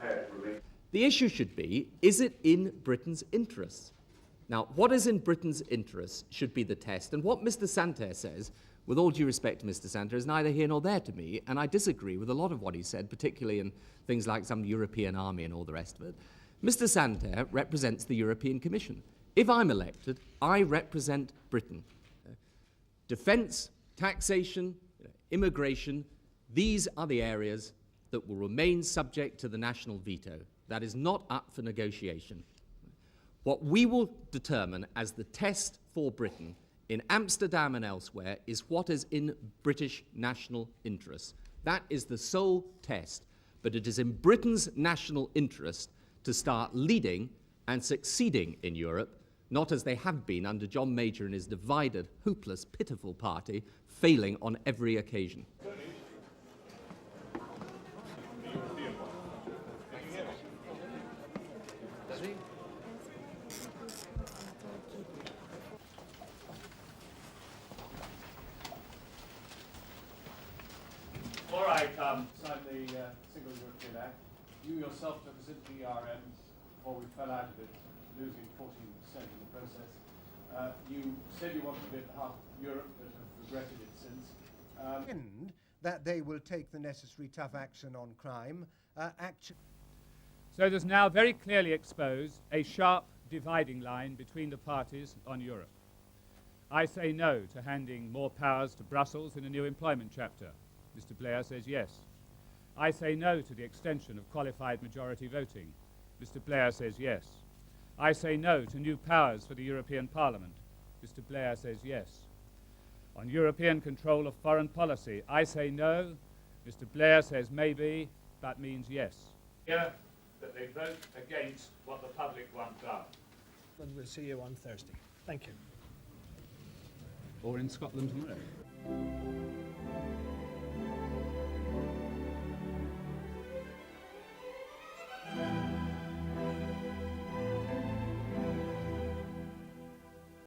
ahead remains. The issue should be, is it in Britain's interests? Now, what is in Britain's interests should be the test, and what Mr. Santer says, with all due respect to Mr. Santer, is neither here nor there to me, and I disagree with a lot of what he said, particularly in things like some European army and all the rest of it. Mr. Santer represents the European Commission. If I'm elected, I represent Britain. Defence, taxation, immigration, these are the areas that will remain subject to the national veto. That is not up for negotiation. What we will determine as the test for Britain in Amsterdam and elsewhere is what is in British national interests. That is the sole test, but it is in Britain's national interest to start leading and succeeding in Europe, not as they have been under John Major and his divided, hopeless, pitiful party, failing on every occasion. All right, signed the Single European Act. You yourself took us into the ERM before we fell out of it, losing 14% in the process. You said you wanted to be at the heart of Europe, but have regretted it since. And that they will take the necessary tough action on crime. So there's now very clearly exposed a sharp dividing line between the parties on Europe. I say no to handing more powers to Brussels in a new employment chapter. Mr. Blair says yes. I say no to the extension of qualified majority voting. Mr. Blair says yes. I say no to new powers for the European Parliament. Mr. Blair says yes. On European control of foreign policy, I say no. Mr. Blair says maybe. That means yes. Here, that they vote against what the public want done. And we'll see you on Thursday. Thank you. Or in Scotland tomorrow.